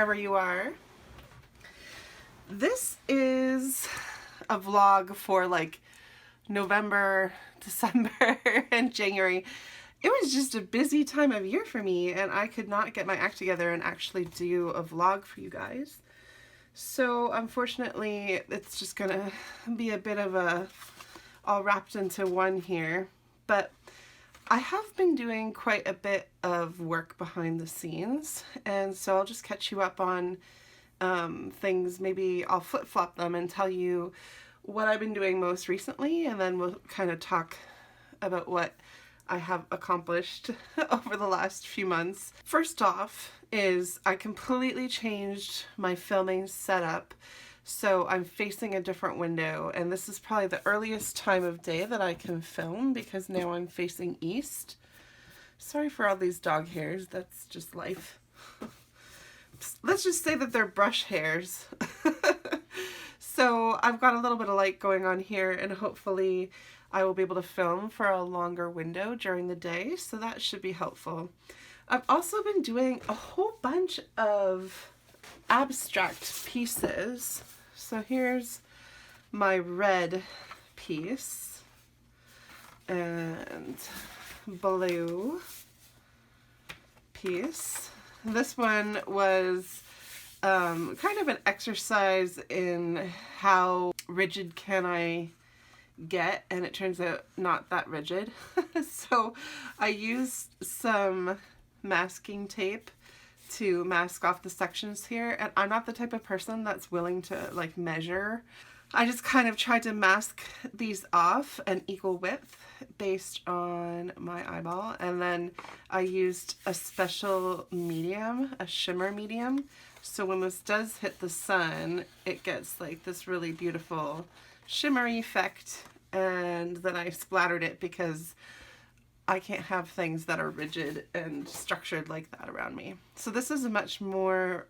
wherever you are. This is a vlog for like November, December, and January. It was just a busy time of year for me, and I could not get my act together and actually do a vlog for you guys. So unfortunately, it's just gonna be a bit of a all wrapped into one here. But I have been doing quite a bit of work behind the scenes, and so I'll just catch you up on things. Maybe I'll flip-flop them and tell you what I've been doing most recently, and then we'll kind of talk about what I have accomplished over the last few months. First off is I completely changed my filming setup. So I'm facing a different window, and this is probably the earliest time of day that I can film because now I'm facing east. Sorry for all these dog hairs, that's just life. Let's just say that they're brush hairs. So I've got a little bit of light going on here, and hopefully I will be able to film for a longer window during the day, so that should be helpful. I've also been doing a whole bunch of abstract pieces. So here's my red piece and blue piece. This one was kind of an exercise in how rigid can I get, and it turns out not that rigid. So I used some masking tape to mask off the sections here, and I'm not the type of person that's willing to like measure. I just kind of tried to mask these off an equal width based on my eyeball, and then I used a special medium, a shimmer medium, so when this does hit the sun it gets like this really beautiful shimmery effect. And then I splattered it because I can't have things that are rigid and structured like that around me. So this is a much more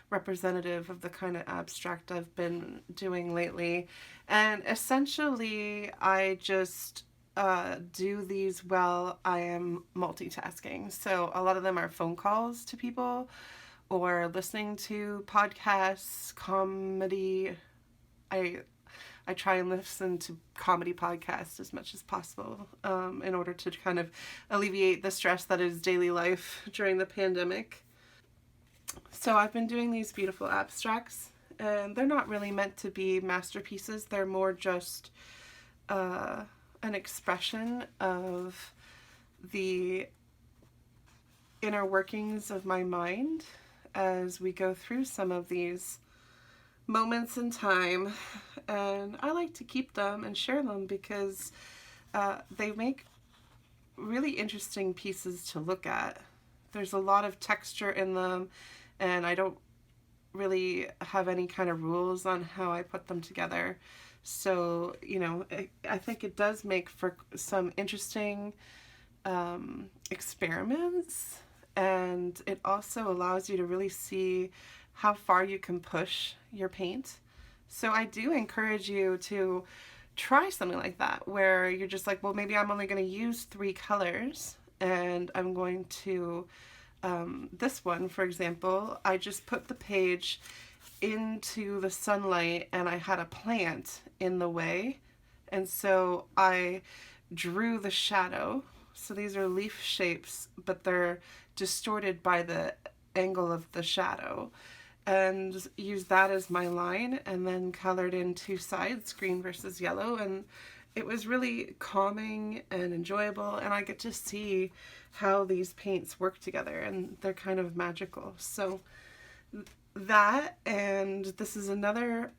representative of the kind of abstract I've been doing lately. And essentially I just do these while I am multitasking. So a lot of them are phone calls to people or listening to podcasts, comedy. I try and listen to comedy podcasts as much as possible in order to kind of alleviate the stress that is daily life during the pandemic. So I've been doing these beautiful abstracts, and they're not really meant to be masterpieces. They're more just an expression of the inner workings of my mind as we go through some of these moments in time, and I like to keep them and share them because they make really interesting pieces to look at. There's a lot of texture in them, and I don't really have any kind of rules on how I put them together. So, you know, I think it does make for some interesting experiments, and it also allows you to really see how far you can push your paint. So I do encourage you to try something like that where you're just like, well, maybe I'm only going to use 3 colors, and I'm going to this one, for example, I just put the page into the sunlight and I had a plant in the way, and so I drew the shadow. So these are leaf shapes, but they're distorted by the angle of the shadow, and use that as my line, and then colored in 2 sides, green versus yellow, and it was really calming and enjoyable, and I get to see how these paints work together, and they're kind of magical. So that, and this is another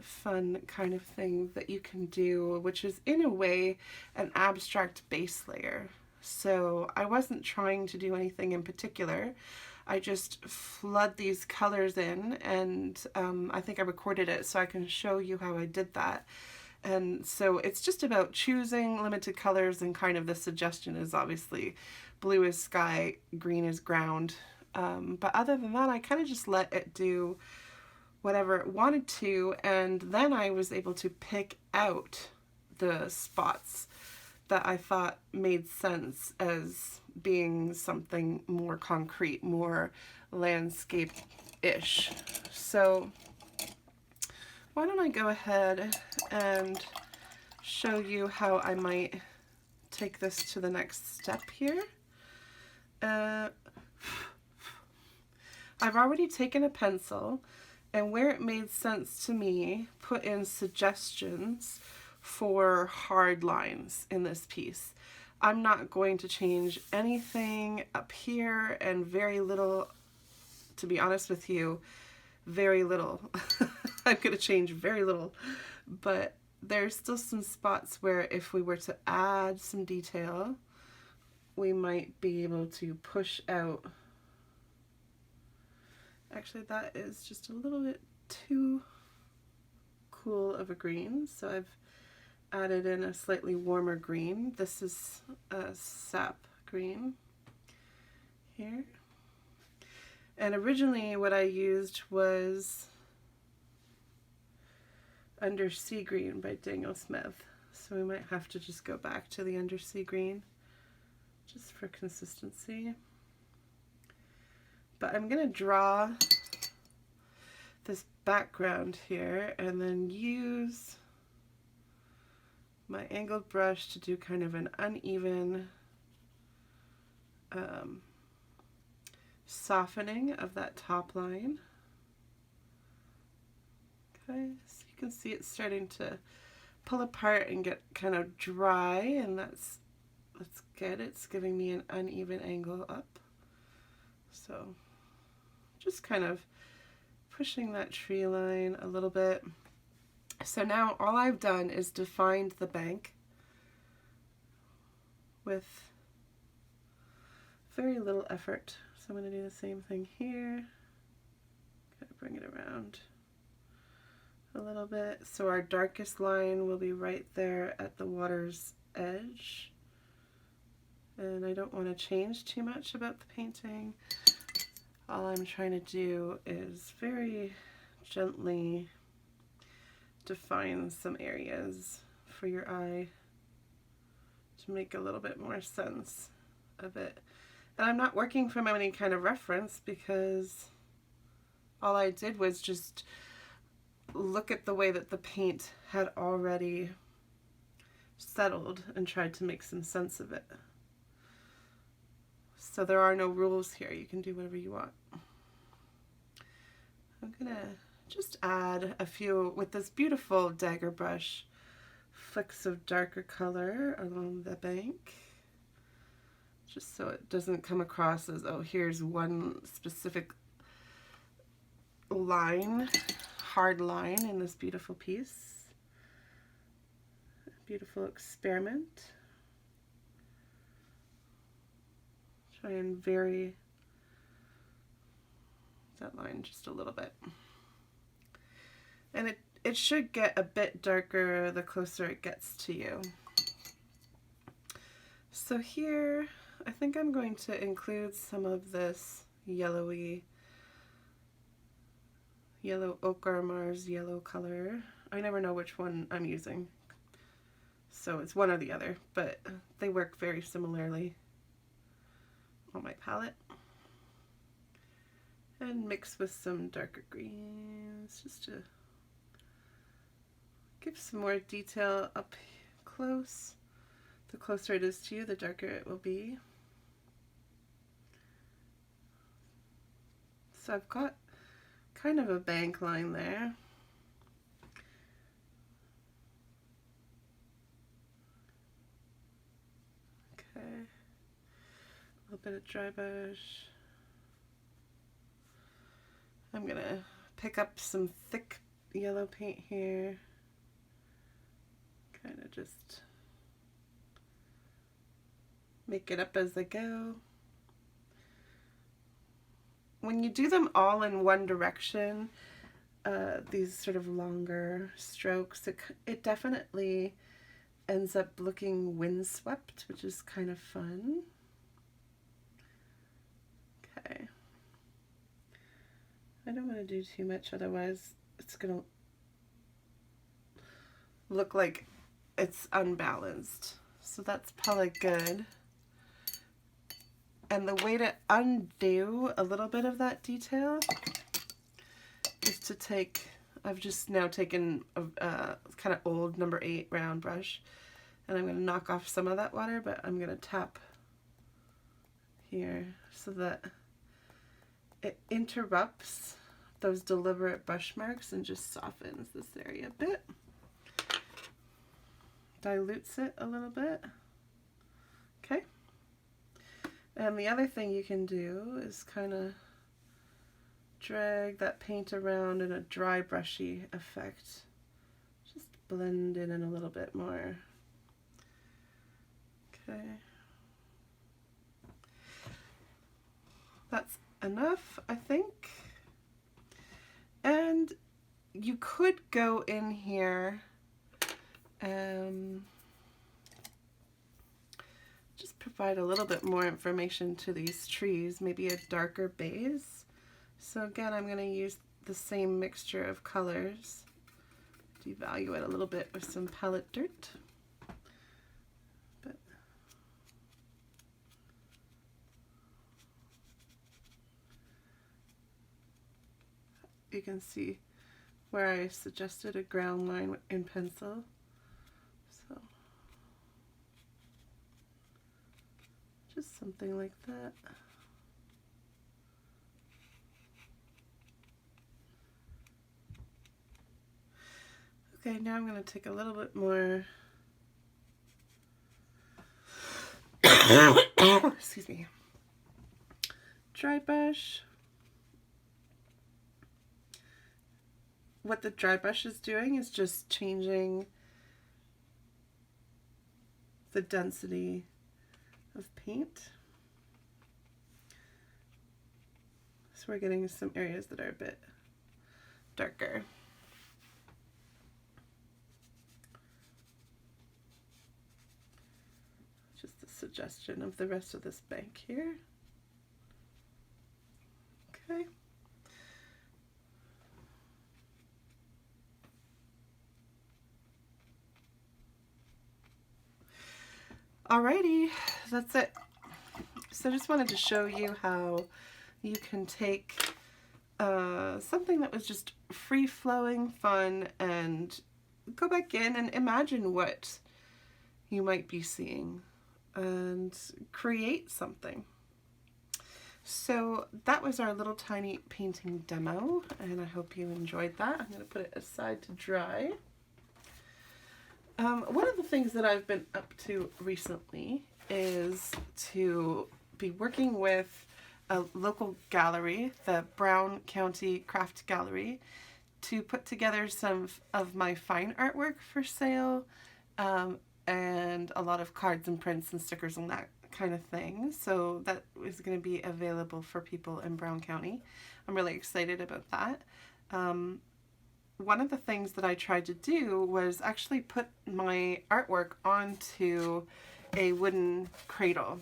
fun kind of thing that you can do, which is in a way an abstract base layer. So I wasn't trying to do anything in particular. I just flood these colors in, and I think I recorded it so I can show you how I did that. And so it's just about choosing limited colors, and kind of the suggestion is obviously blue is sky, green is ground. But other than that, I kind of just let it do whatever it wanted to, and then I was able to pick out the spots that I thought made sense as being something more concrete, more landscape-ish. So why don't I go ahead and show you how I might take this to the next step here. I've already taken a pencil, and where it made sense to me, put in suggestions for hard lines in this piece. I'm not going to change anything up here, and very little, to be honest with you, very little. I'm going to change very little, but there's still some spots where if we were to add some detail, we might be able to push out. Actually, that is just a little bit too cool of a green, so I've added in a slightly warmer green. This is a sap green here. And originally what I used was Undersea Green by Daniel Smith. So we might have to just go back to the Undersea Green just for consistency. But I'm going to draw this background here and then use my angled brush to do kind of an uneven softening of that top line. Okay, so you can see it's starting to pull apart and get kind of dry, and that's good. It's giving me an uneven angle up. So just kind of pushing that tree line a little bit. So now all I've done is defined the bank with very little effort. So I'm going to do the same thing here. Kind of bring it around a little bit. So our darkest line will be right there at the water's edge. And I don't want to change too much about the painting. All I'm trying to do is very gently define some areas for your eye to make a little bit more sense of it. And I'm not working from any kind of reference because all I did was just look at the way that the paint had already settled and tried to make some sense of it. So there are no rules here. You can do whatever you want. I'm gonna just add a few, with this beautiful dagger brush, flecks of darker color along the bank, just so it doesn't come across as, oh, here's one specific line, hard line in this beautiful piece. Beautiful experiment. Try and vary that line just a little bit. And it should get a bit darker the closer it gets to you. So here, I think I'm going to include some of this yellow ochre Mars yellow color. I never know which one I'm using, so it's one or the other, but they work very similarly on my palette. And mix with some darker greens just to give some more detail up close. The closer it is to you, the darker it will be. So I've got kind of a bank line there. Okay. A little bit of dry brush. I'm gonna pick up some thick yellow paint here. Kind of just make it up as I go. When you do them all in one direction, these sort of longer strokes, it definitely ends up looking windswept, which is kind of fun. Okay. I don't want to do too much, otherwise it's going to look like it's unbalanced. So that's probably good. And the way to undo a little bit of that detail is to take, I've just now taken a kind of old number 8 round brush, and I'm going to knock off some of that water, but I'm going to tap here so that it interrupts those deliberate brush marks and just softens this area a bit. Dilutes it a little bit. Okay. And the other thing you can do is kind of drag that paint around in a dry brushy effect. Just blend it in a little bit more. Okay. That's enough, I think. And you could go in here just provide a little bit more information to these trees, maybe a darker base. So again, I'm going to use the same mixture of colors, devalue it a little bit with some palette dirt. But you can see where I suggested a ground line in pencil. So just something like that. Okay, now I'm going to take a little bit more excuse me, dry brush. What the dry brush is doing is just changing the density of paint. So we're getting some areas that are a bit darker. Just a suggestion of the rest of this bank here. Okay. Alrighty, that's it. So I just wanted to show you how you can take something that was just free-flowing fun and go back in and imagine what you might be seeing and create something. So that was our little tiny painting demo, and I hope you enjoyed that. I'm going to put it aside to dry. One of the things that I've been up to recently is to be working with a local gallery, the Brown County Craft Gallery, to put together some of my fine artwork for sale, and a lot of cards and prints and stickers and that kind of thing. So that is going to be available for people in Brown County. I'm really excited about that. One of the things that I tried to do was actually put my artwork onto a wooden cradle.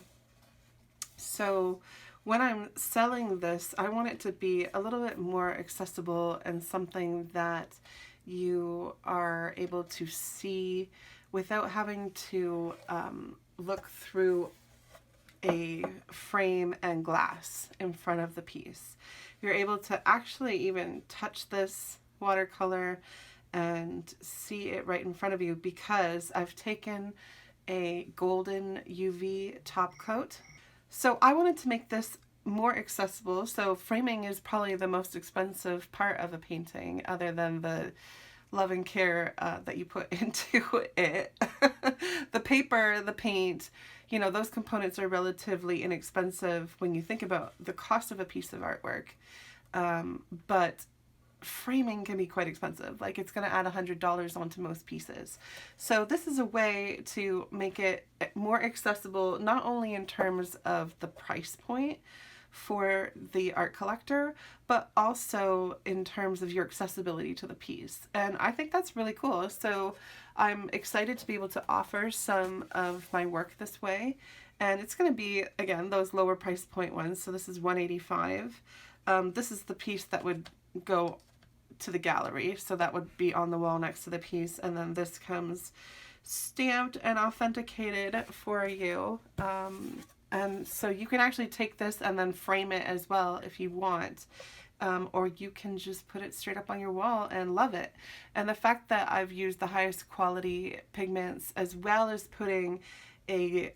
So when I'm selling this, I want it to be a little bit more accessible and something that you are able to see without having to look through a frame and glass in front of the piece. You're able to actually even touch this watercolor and see it right in front of you, because I've taken a golden UV top coat. So I wanted to make this more accessible. So framing is probably the most expensive part of a painting, other than the love and care that you put into it. The paper, the paint, you know, those components are relatively inexpensive when you think about the cost of a piece of artwork. But framing can be quite expensive. Like, it's going to add $100 onto most pieces. So this is a way to make it more accessible, not only in terms of the price point for the art collector, but also in terms of your accessibility to the piece. And I think that's really cool. So I'm excited to be able to offer some of my work this way. And it's going to be, again, those lower price point ones. So this is $185. This is the piece that would go to the gallery, so that would be on the wall next to the piece, and then this comes stamped and authenticated for you. And so you can actually take this and then frame it as well if you want. Or you can just put it straight up on your wall and love it. And the fact that I've used the highest quality pigments as well as putting a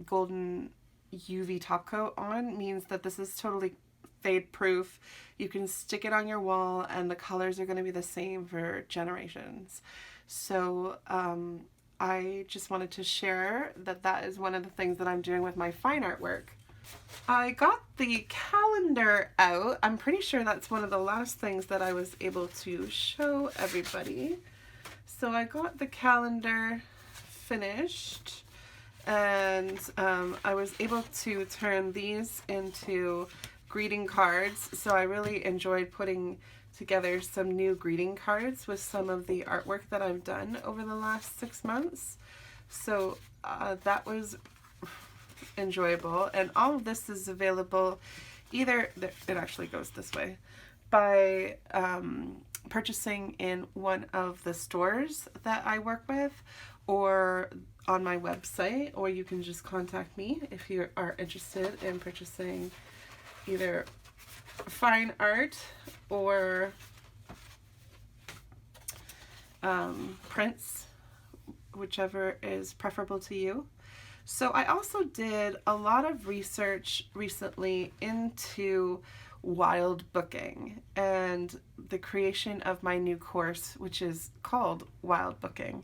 golden UV top coat on means that this is totally fade proof. You can stick it on your wall and the colors are going to be the same for generations. So I just wanted to share that that is one of the things that I'm doing with my fine art work. I got the calendar out. I'm pretty sure that's one of the last things that I was able to show everybody. So I got the calendar finished, and I was able to turn these into greeting cards. So I really enjoyed putting together some new greeting cards with some of the artwork that I've done over the last 6 months. So that was enjoyable, and all of this is available either, it actually goes this way, by purchasing in one of the stores that I work with or on my website, or you can just contact me if you are interested in purchasing either fine art or prints, whichever is preferable to you. So I also did a lot of research recently into wild booking and the creation of my new course, which is called Wild Booking.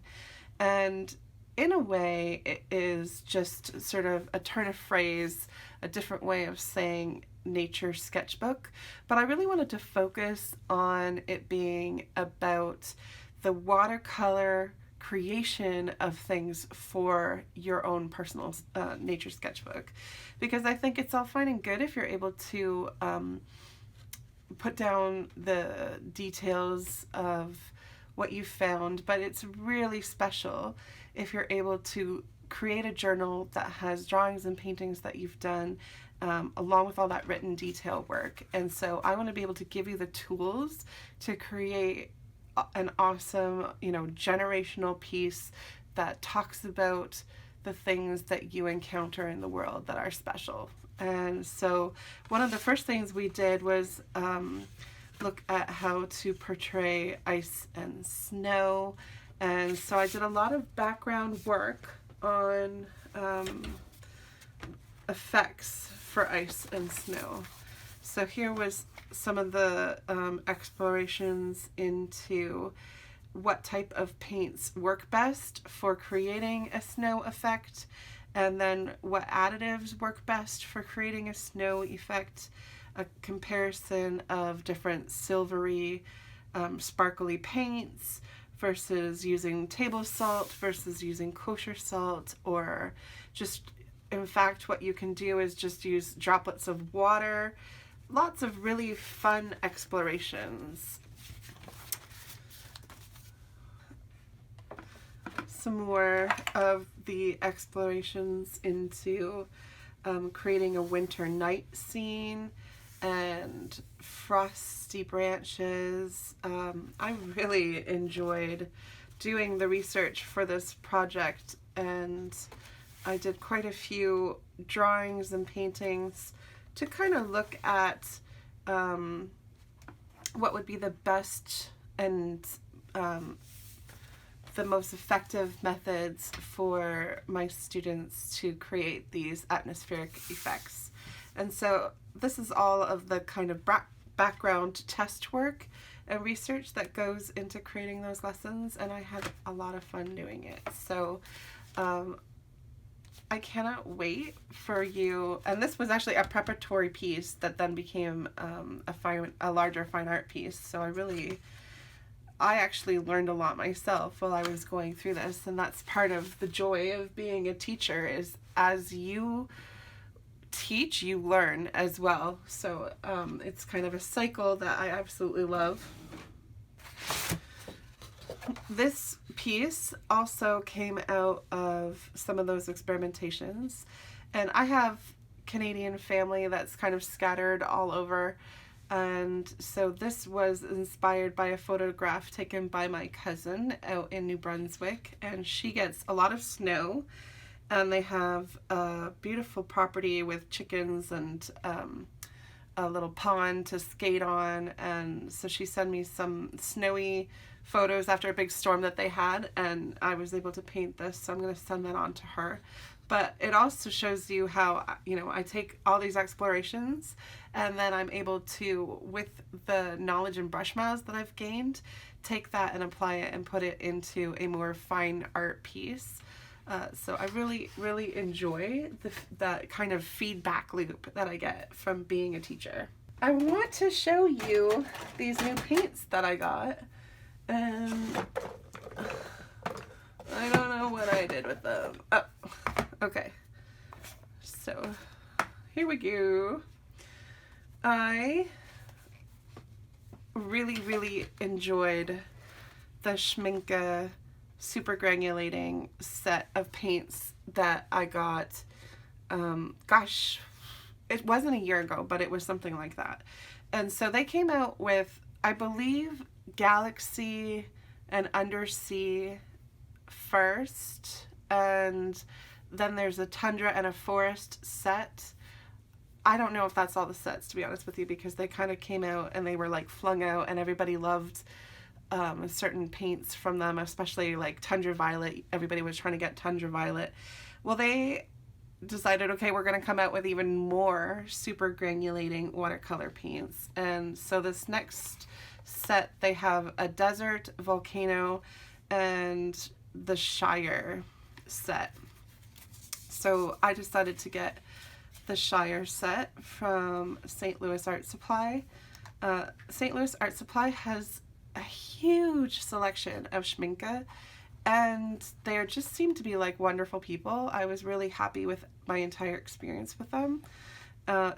And in a way, it is just sort of a turn of phrase, a different way of saying nature sketchbook. But I really wanted to focus on it being about the watercolor creation of things for your own personal nature sketchbook, because I think it's all fine and good if you're able to put down the details of what you found, but it's really special if you're able to create a journal that has drawings and paintings that you've done along with all that written detail work. And so I want to be able to give you the tools to create an awesome, generational piece that talks about the things that you encounter in the world that are special. And so one of the first things we did was look at how to portray ice and snow. And so I did a lot of background work on effects for ice and snow. So here was some of the explorations into what type of paints work best for creating a snow effect, and then what additives work best for creating a snow effect, a comparison of different silvery, sparkly paints versus using table salt versus using kosher salt, or just, in fact, what you can do is just use droplets of water. Lots of really fun explorations. Some more of the explorations into creating a winter night scene and frosty branches. I really enjoyed doing the research for this project, and I did quite a few drawings and paintings to kind of look at what would be the best and the most effective methods for my students to create these atmospheric effects. And so this is all of the kind of background test work and research that goes into creating those lessons, and I had a lot of fun doing it. So I cannot wait for you, and this was actually a preparatory piece that then became a larger fine art piece. So I actually learned a lot myself while I was going through this, and that's part of the joy of being a teacher, is as you teach, you learn as well. So it's kind of a cycle that I absolutely love. This piece also came out of some of those experimentations, and I have Canadian family that's kind of scattered all over, and so this was inspired by a photograph taken by my cousin out in New Brunswick, and she gets a lot of snow, and they have a beautiful property with chickens and a little pond to skate on. And so she sent me some snowy photos after a big storm that they had, and I was able to paint this, so I'm going to send that on to her. But it also shows you how, you know, I take all these explorations and then I'm able to, with the knowledge and brush miles that I've gained, take that and apply it and put it into a more fine art piece. So I really, really enjoy that kind of feedback loop that I get from being a teacher. I want to show you these new paints that I got, and I don't know what I did with them. Oh, okay. So here we go. I really, really enjoyed the Schmincke super granulating set of paints that I got, gosh, it wasn't a year ago, but it was something like that. And so they came out with, I believe, Galaxy and Undersea first, and then there's a Tundra and a Forest set. I don't know if that's all the sets, to be honest with you, because they kind of came out and they were like flung out and everybody loved certain paints from them, especially like Tundra Violet. Everybody was trying to get Tundra Violet. Well, they decided, okay, we're going to come out with even more super granulating watercolor paints. And so this next set, they have a Desert, Volcano, and the Shire set. So I decided to get the Shire set from St. Louis Art Supply. St. Louis Art Supply has a huge selection of Schmincke, and they just seem to be like wonderful people. I was really happy with my entire experience with them.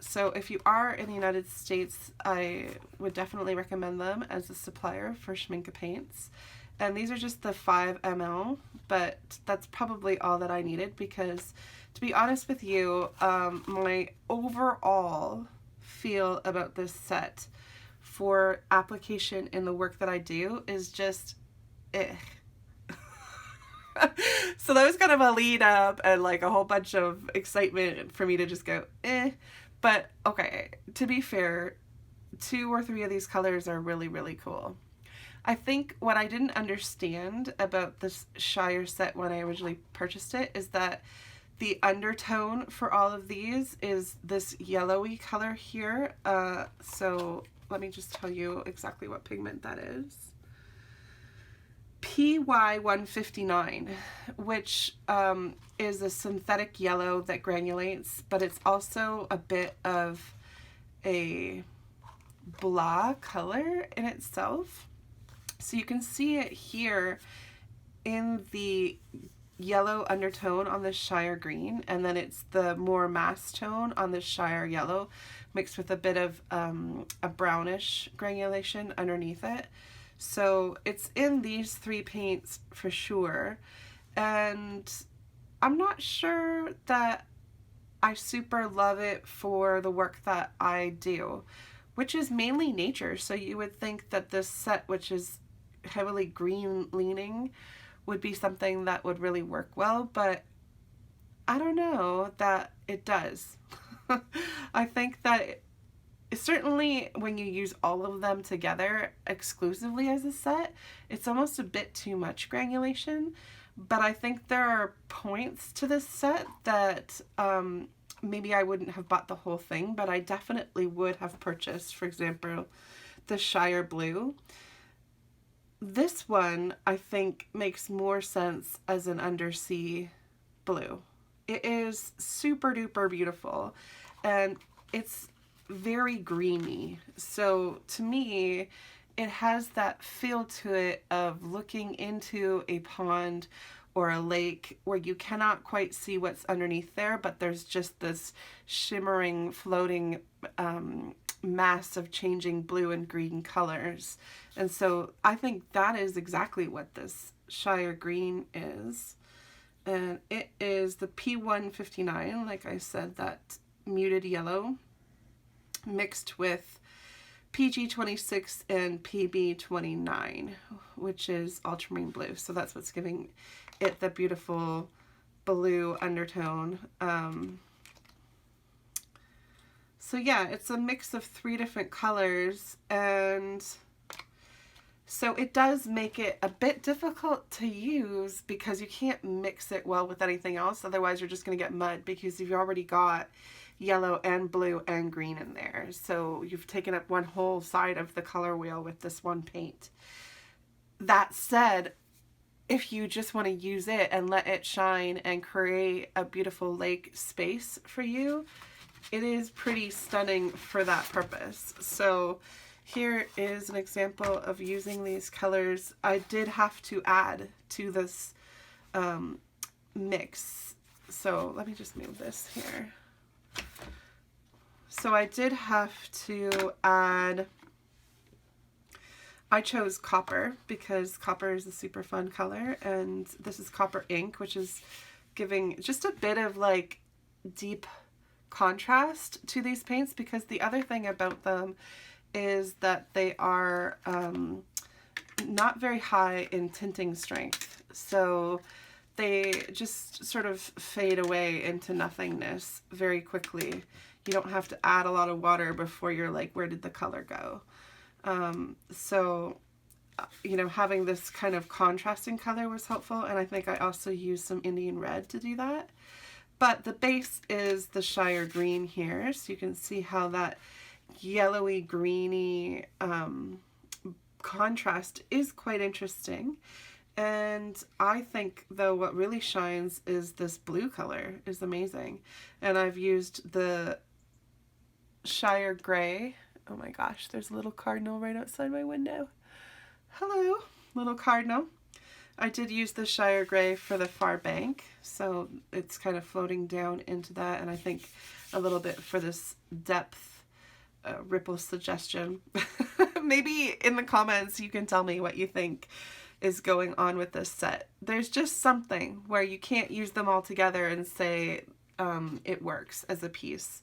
So if you are in the United States, I would definitely recommend them as a supplier for Schmincke paints. And these are just the 5 ml, but that's probably all that I needed, because to be honest with you, my overall feel about this set for application in the work that I do is just eh. So that was kind of a lead up and like a whole bunch of excitement for me to just go eh. But okay, to be fair, 2 or 3 of these colors are really, really cool. I think what I didn't understand about this Shire set when I originally purchased it is that the undertone for all of these is this yellowy color here. So let me just tell you exactly what pigment that is. PY159, which is a synthetic yellow that granulates, but it's also a bit of a blah color in itself. So you can see it here in the yellow undertone on the Shire green, and then it's the more mass tone on the Shire yellow mixed with a bit of a brownish granulation underneath it. So it's in these 3 paints for sure, and I'm not sure that I super love it for the work that I do, which is mainly nature. So you would think that this set, which is heavily green leaning, would be something that would really work well, but I don't know that it does. I think that certainly when you use all of them together exclusively as a set, it's almost a bit too much granulation, but I think there are points to this set that maybe I wouldn't have bought the whole thing, but I definitely would have purchased, for example, the Shire Blue. This one, I think, makes more sense as an undersea blue. It is super duper beautiful, and it's very greeny. So to me, it has that feel to it of looking into a pond or a lake where you cannot quite see what's underneath there, but there's just this shimmering, floating mass of changing blue and green colors. And so I think that is exactly what this Shire green is. And it is the P159, like I said, that muted yellow mixed with PG26 and PB29, which is ultramarine blue. So that's what's giving it the beautiful blue undertone. So yeah, it's a mix of 3 different colors, and so it does make it a bit difficult to use because you can't mix it well with anything else. Otherwise you're just going to get mud because you've already got yellow and blue and green in there. So you've taken up one whole side of the color wheel with this one paint. That said, if you just want to use it and let it shine and create a beautiful lake space for you, it is pretty stunning for that purpose. So here is an example of using these colors. I did have to add to this mix. So let me just move this here. So I did have to add, I chose copper because copper is a super fun color, and this is copper ink, which is giving just a bit of like deep contrast to these paints, because the other thing about them is that they are not very high in tinting strength. So they just sort of fade away into nothingness very quickly. You don't have to add a lot of water before you're like, where did the color go? So, you know, having this kind of contrasting color was helpful, and I think I also used some Indian red to do that. But the base is the Shire green here, so you can see how that yellowy greeny contrast is quite interesting. And I think though what really shines is this blue color is amazing. And I've used the Shire gray. Oh my gosh, there's a little cardinal right outside my window. Hello, little cardinal. I did use the Shire gray for the far bank, so it's kind of floating down into that, and I think a little bit for this depth ripple suggestion. Maybe in the comments you can tell me what you think is going on with this set. There's just something where you can't use them all together and say it works as a piece.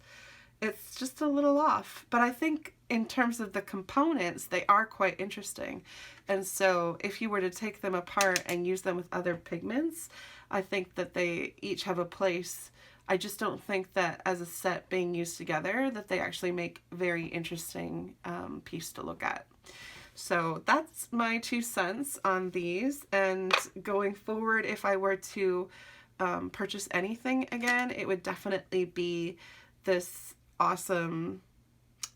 It's just a little off, but I think in terms of the components, they are quite interesting. And so if you were to take them apart and use them with other pigments, I think that they each have a place. I just don't think that as a set being used together that they actually make very interesting piece to look at. So that's my 2 cents on these, and going forward, if I were to purchase anything again, it would definitely be this awesome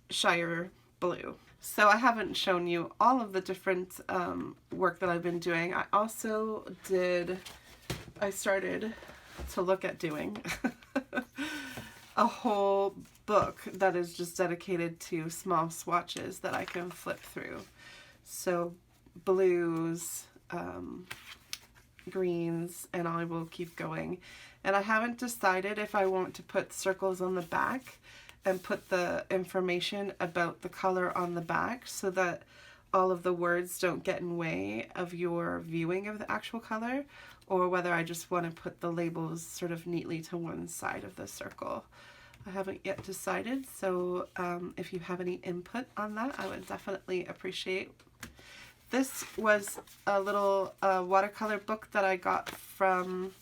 Shire Blue. So I haven't shown you all of the different work that I've been doing. I also started to look at doing a whole book that is just dedicated to small swatches that I can flip through. So blues, greens, and I will keep going. And I haven't decided if I want to put circles on the back and put the information about the color on the back so that all of the words don't get in way of your viewing of the actual color, or whether I just want to put the labels sort of neatly to one side of the circle. I haven't yet decided, so if you have any input on that, I would definitely appreciate. This was a little watercolor book that I got from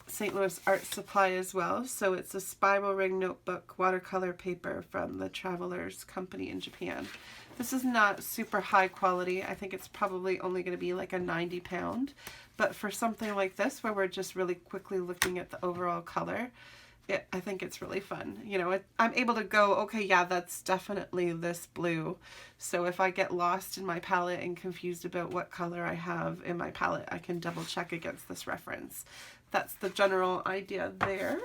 St. Louis Art Supply as well. So it's a spiral ring notebook watercolor paper from the Travelers Company in Japan. This is not super high quality. I think it's probably only going to be like a 90 pound. But for something like this, where we're just really quickly looking at the overall color, I think it's really fun. You know, I'm able to go, okay, yeah, that's definitely this blue. So if I get lost in my palette and confused about what color I have in my palette, I can double check against this reference. That's the general idea there.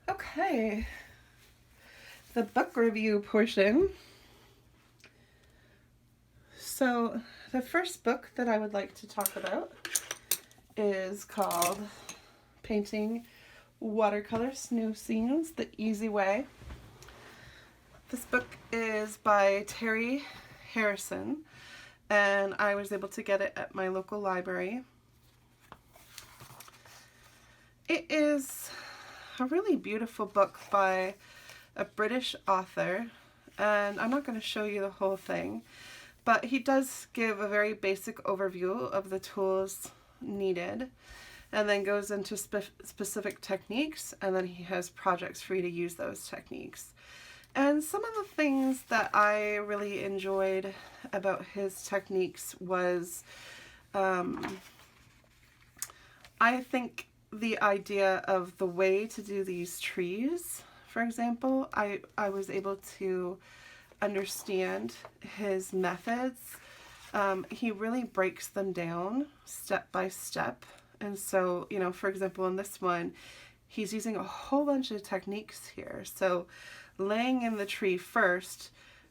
Okay, the book review portion. So the first book that I would like to talk about is called Painting Watercolor Snow Scenes the Easy Way. This book is by Terry Harrison, and I was able to get it at my local library. It is a really beautiful book by a British author, and I'm not going to show you the whole thing, but he does give a very basic overview of the tools needed. and then goes into specific techniques, and then he has projects for you to use those techniques. And some of the things that I really enjoyed about his techniques was, I think the idea of the way to do these trees, for example, I was able to understand his methods. He really breaks them down step by step. And so, you know, for example, in this one, he's using a whole bunch of techniques here. So laying in the tree first,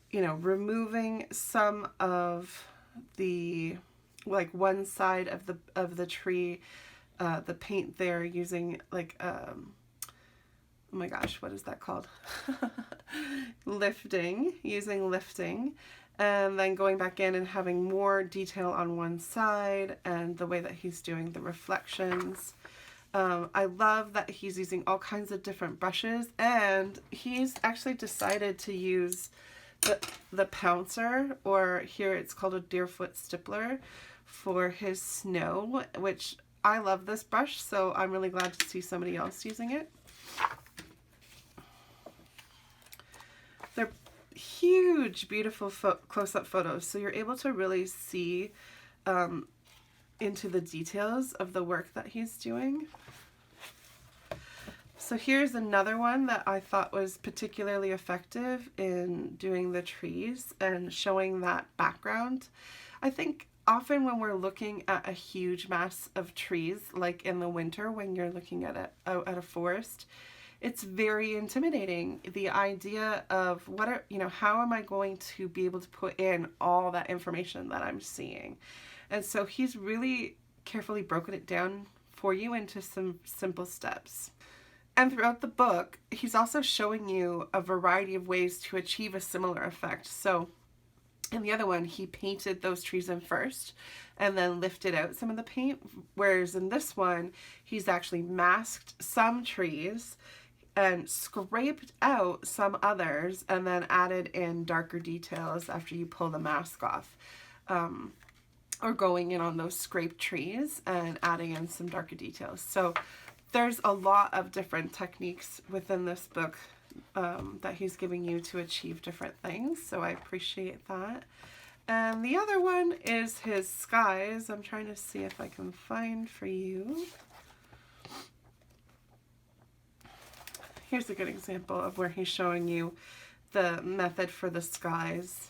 you know, removing some of the, like one side of the tree, the paint there, using like, oh my gosh, what is that called? Using lifting, and then going back in and having more detail on one side, and the way that he's doing the reflections. I love that he's using all kinds of different brushes, and he's actually decided to use the pouncer, or here it's called a deerfoot stippler, for his snow, which I love this brush, so I'm really glad to see somebody else using it. They're huge, beautiful close-up photos, so you're able to really see into the details of the work that he's doing. So here's another one that I thought was particularly effective in doing the trees and showing that background. I think often when we're looking at a huge mass of trees, like in the winter when you're looking at a forest, it's very intimidating. The idea of how am I going to be able to put in all that information that I'm seeing? And so he's really carefully broken it down for you into some simple steps. And throughout the book, he's also showing you a variety of ways to achieve a similar effect. So in the other one, he painted those trees in first and then lifted out some of the paint. Whereas in this one, he's actually masked some trees and scraped out some others and then added in darker details after you pull the mask off. Or going in on those scraped trees and adding in some darker details. So there's a lot of different techniques within this book that he's giving you to achieve different things, so I appreciate that. And the other one is his skies. I'm trying to see if I can find for you. Here's a good example of where he's showing you the method for the skies.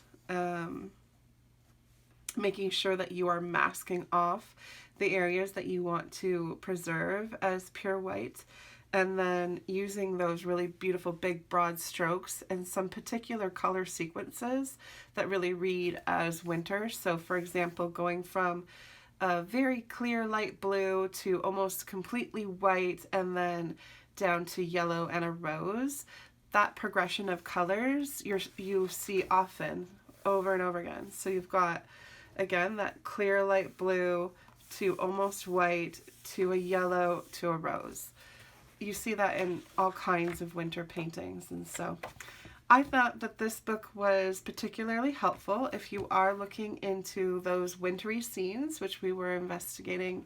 Making sure that you are masking off the areas that you want to preserve as pure white, and then using those really beautiful big broad strokes and some particular color sequences that really read as winter. So for example, going from a very clear light blue to almost completely white and then down to yellow and a rose. That progression of colors you see often over and over again. So you've got, again, that clear light blue to almost white to a yellow to a rose. You see that in all kinds of winter paintings, and so I thought that this book was particularly helpful if you are looking into those wintry scenes, which we were investigating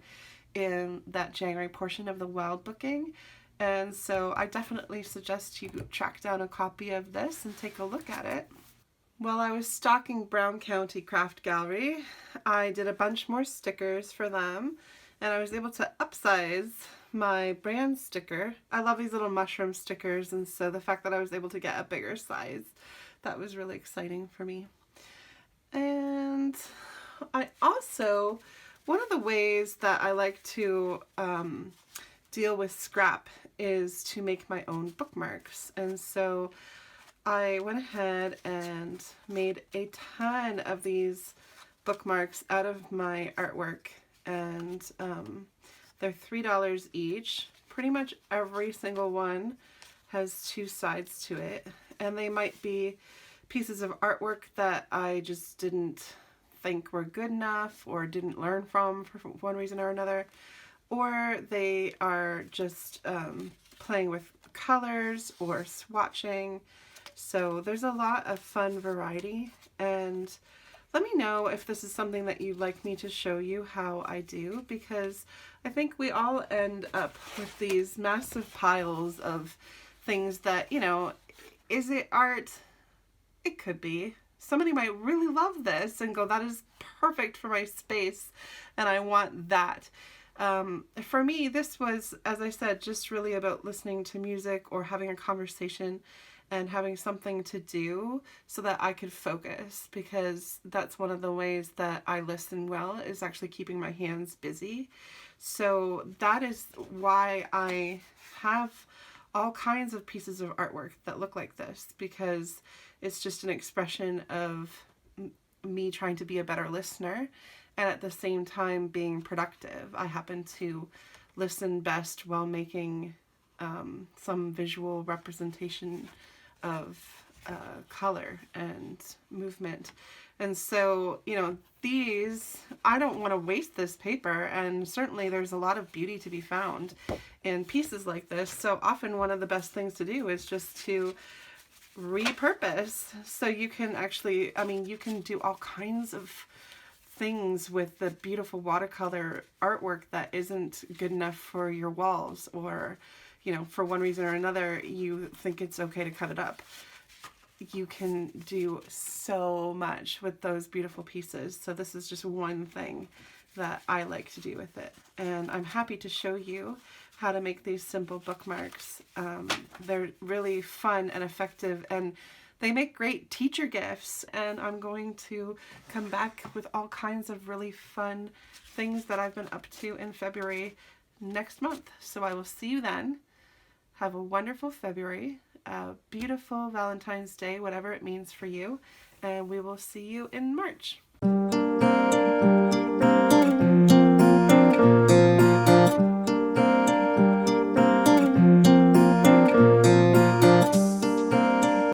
in that January portion of the Wild booking. And so I definitely suggest you track down a copy of this and take a look at it. While I was stocking Brown County Craft Gallery, I did a bunch more stickers for them, and I was able to upsize my brand sticker. I love these little mushroom stickers, and so the fact that I was able to get a bigger size, that was really exciting for me. And I also, one of the ways that I like to deal with scrap is to make my own bookmarks, and so I went ahead and made a ton of these bookmarks out of my artwork, and they're $3 each. Pretty much every single one has two sides to it, and they might be pieces of artwork that I just didn't think were good enough or didn't learn from for one reason or another, or they are just playing with colors or swatching. So there's a lot of fun variety, and let me know if this is something that you'd like me to show you how I do, because I think we all end up with these massive piles of things that, you know, is it art? It could be. Somebody might really love this and go, that is perfect for my space and I want that. For me, this was, as I said, just really about listening to music or having a conversation and having something to do so that I could focus, because that's one of the ways that I listen well, is actually keeping my hands busy. So that is why I have all kinds of pieces of artwork that look like this, because it's just an expression of me trying to be a better listener and at the same time being productive. I happen to listen best while making some visual representation of color and movement. And so, you know, these, I don't want to waste this paper, and certainly there's a lot of beauty to be found in pieces like this. So often one of the best things to do is just to repurpose. So you can actually, I mean, you can do all kinds of things with the beautiful watercolor artwork that isn't good enough for your walls, or, you know, for one reason or another, you think it's okay to cut it up. You can do so much with those beautiful pieces. So this is just one thing that I like to do with it. And I'm happy to show you how to make these simple bookmarks. They're really fun and effective, and they make great teacher gifts. And I'm going to come back with all kinds of really fun things that I've been up to in February next month. So I will see you then. Have a wonderful February, a beautiful Valentine's Day, whatever it means for you, and we will see you in March.